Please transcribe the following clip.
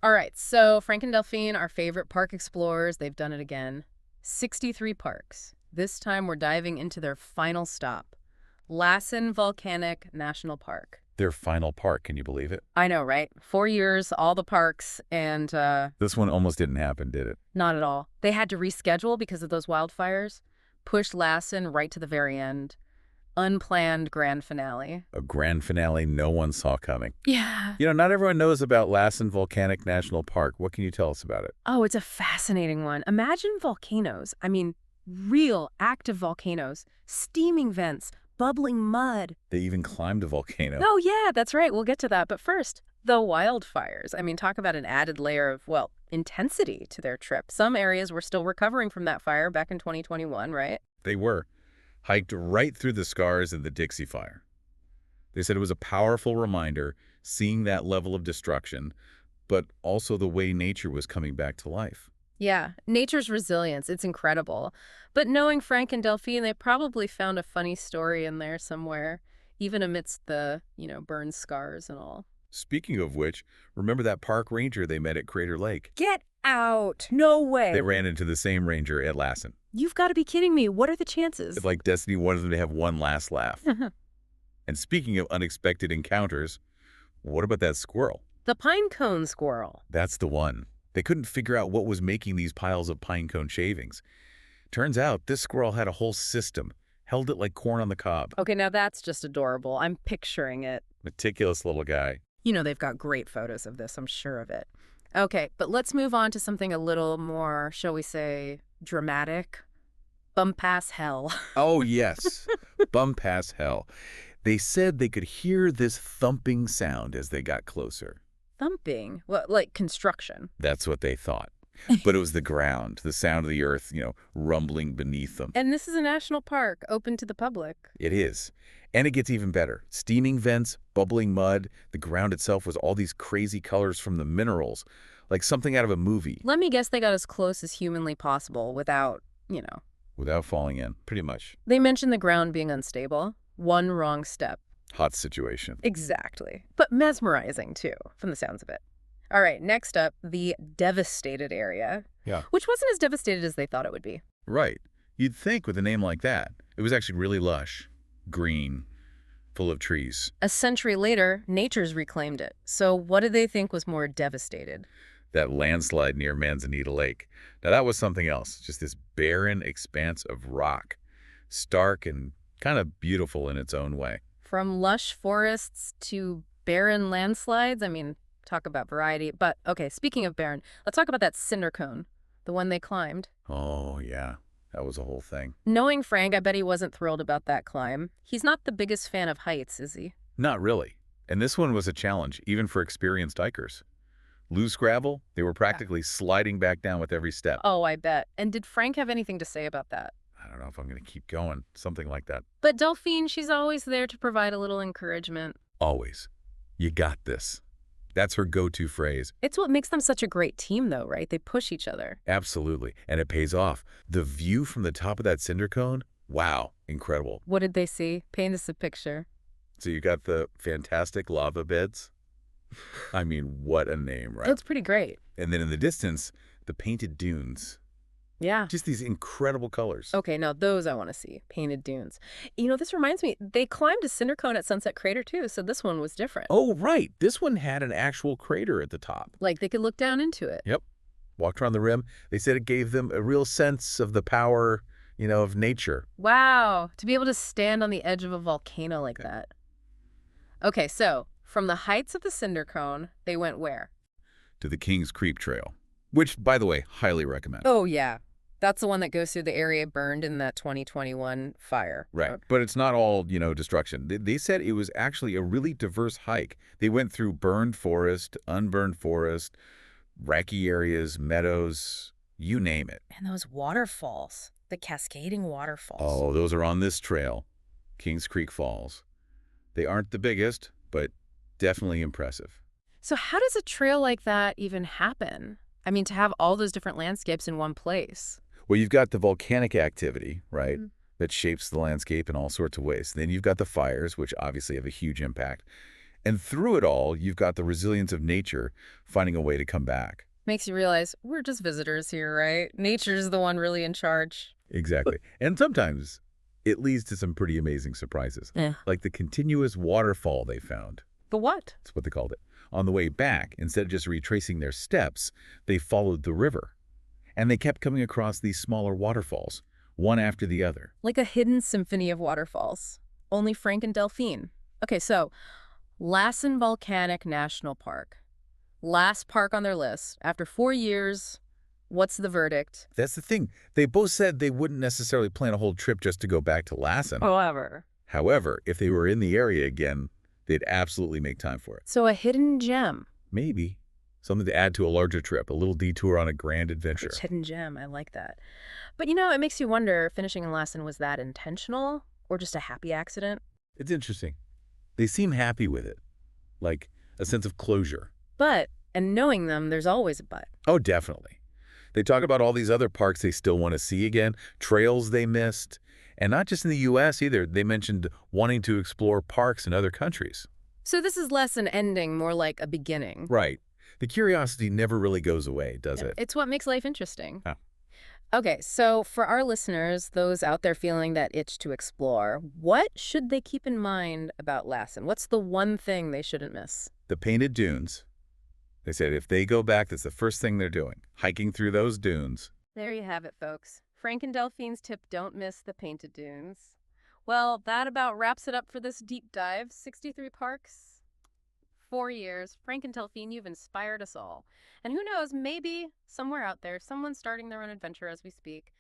All right, so Frank and Delphine, our favorite park explorers, they've done it again. 63 parks. This time we're diving into their final stop, Lassen Volcanic National Park. Their final park, can you believe it? I know, right? 4 years, all the parks, and This one almost didn't happen, did it? not at all. They had to reschedule because of those wildfires, pushed Lassen right to the very end. Unplanned grand finale. A grand finale no one saw coming. Yeah. Not everyone knows about Lassen Volcanic National Park. What can you tell us about it? Oh, it's a fascinating one. Imagine volcanoes. I mean, real active volcanoes, steaming vents, bubbling mud. They even climbed a volcano. Oh, yeah, that's right. We'll get to that. But first, the wildfires. I mean, talk about an added layer of, well, intensity to their trip. Some areas were still recovering from that fire back in 2021, right? They were. Hiked right through the scars of the Dixie Fire. They said it was a powerful reminder, seeing that level of destruction, but also the way nature was coming back to life. Yeah, nature's resilience, it's incredible. But knowing Frank and Delphine, they probably found a funny story in there somewhere, even amidst the, burn scars and all. Speaking of which, remember that park ranger they met at Crater Lake? Get out! No way! They ran into the same ranger at Lassen. You've got to be kidding me. What are the chances? It's like Destiny wanted them to have one last laugh. And speaking of unexpected encounters, what about that squirrel? The pine cone squirrel. That's the one. They couldn't figure out what was making these piles of pine cone shavings. Turns out this squirrel had a whole system, held it like corn on the cob. Okay, now that's just adorable. I'm picturing it. Meticulous little guy. They've got great photos of this, I'm sure of it. Okay, but let's move on to something a little more, shall we say, dramatic. Bum-pass hell. Oh, yes. Bum-pass hell. They said they could hear this thumping sound as they got closer. Thumping? What, like construction? That's what they thought. But it was the ground, the sound of the earth, rumbling beneath them. And this is a national park, open to the public. It is. And it gets even better. Steaming vents, bubbling mud. The ground itself was all these crazy colors from the minerals, like something out of a movie. Let me guess they got as close as humanly possible without, Without falling in, pretty much. They mentioned the ground being unstable. One wrong step. Hot situation. Exactly. But mesmerizing, too, from the sounds of it. All right, next up, the devastated area. Yeah. Which wasn't as devastated as they thought it would be. Right. You'd think with a name like that. It was actually really lush, green, full of trees. A century later, nature's reclaimed it. So what did they think was more devastated? That landslide near Manzanita Lake. Now that was something else, just this barren expanse of rock, stark and kind of beautiful in its own way. From lush forests to barren landslides? I mean, talk about variety. But, okay, speaking of barren, let's talk about that cinder cone, the one they climbed. Oh, yeah. That was a whole thing. Knowing Frank, I bet he wasn't thrilled about that climb. He's not the biggest fan of heights, is he? Not really. And this one was a challenge, even for experienced hikers. Loose gravel, they were practically sliding back down with every step. Oh, I bet. And did Frank have anything to say about that? I don't know if I'm going to keep going. Something like that. But Delphine, she's always there to provide a little encouragement. Always. You got this. That's her go-to phrase. It's what makes them such a great team, though, right? They push each other. Absolutely. And it pays off. The view from the top of that cinder cone, wow, incredible. What did they see? Paint us a picture. So you got the fantastic lava beds. I mean, what a name, right? It's pretty great. And then in the distance, the painted dunes. Yeah. Just these incredible colors. Okay, now those I want to see. Painted dunes. This reminds me, they climbed a cinder cone at Sunset Crater, too, so this one was different. Oh, right. This one had an actual crater at the top. Like they could look down into it. Yep. Walked around the rim. They said it gave them a real sense of the power, of nature. Wow. To be able to stand on the edge of a volcano like that. Okay, so from the heights of the cinder cone, they went where? To the King's Creek Trail, which, by the way, highly recommend. Oh, yeah. That's the one that goes through the area burned in that 2021 fire. Right. But it's not all, destruction. They said it was actually a really diverse hike. They went through burned forest, unburned forest, rocky areas, meadows, you name it. And those waterfalls, the cascading waterfalls. Oh, those are on this trail, Kings Creek Falls. They aren't the biggest, but definitely impressive. So how does a trail like that even happen? I mean, to have all those different landscapes in one place. Well, you've got the volcanic activity, right, that shapes the landscape in all sorts of ways. Then you've got the fires, which obviously have a huge impact. And through it all, you've got the resilience of nature finding a way to come back. Makes you realize we're just visitors here, right? Nature's the one really in charge. Exactly. And sometimes it leads to some pretty amazing surprises, Yeah. like the continuous waterfall they found. The what? That's what they called it. On the way back, instead of just retracing their steps, they followed the river. And they kept coming across these smaller waterfalls, one after the other. Like a hidden symphony of waterfalls. Only Frank and Delphine. Okay, so Lassen Volcanic National Park. Last park on their list. After 4 years, what's the verdict? That's the thing. They both said they wouldn't necessarily plan a whole trip just to go back to Lassen. However. However, if they were in the area again, they'd absolutely make time for it. So a hidden gem. Maybe. Something to add to a larger trip, a little detour on a grand adventure. It's hidden gem. I like that. But you know, it makes you wonder, finishing in Lassen, was that intentional or just a happy accident? It's interesting. They seem happy with it, like a sense of closure. But, and knowing them, there's always a but. Oh, definitely. They talk about all these other parks they still want to see again, trails they missed, and not just in the U.S. either. They mentioned wanting to explore parks in other countries. So this is less an ending, more like a beginning. Right. The curiosity never really goes away, does it? It's what makes life interesting. Oh. Okay, so for our listeners, those out there feeling that itch to explore, what should they keep in mind about Lassen? What's the one thing they shouldn't miss? The painted dunes. They said if they go back, that's the first thing they're doing, hiking through those dunes. There you have it, folks. Frank and Delphine's tip, don't miss the painted dunes. Well, that about wraps it up for this deep dive. 63 parks, 4 years. Frank and Delphine, you've inspired us all. And who knows, maybe somewhere out there, someone's starting their own adventure as we speak.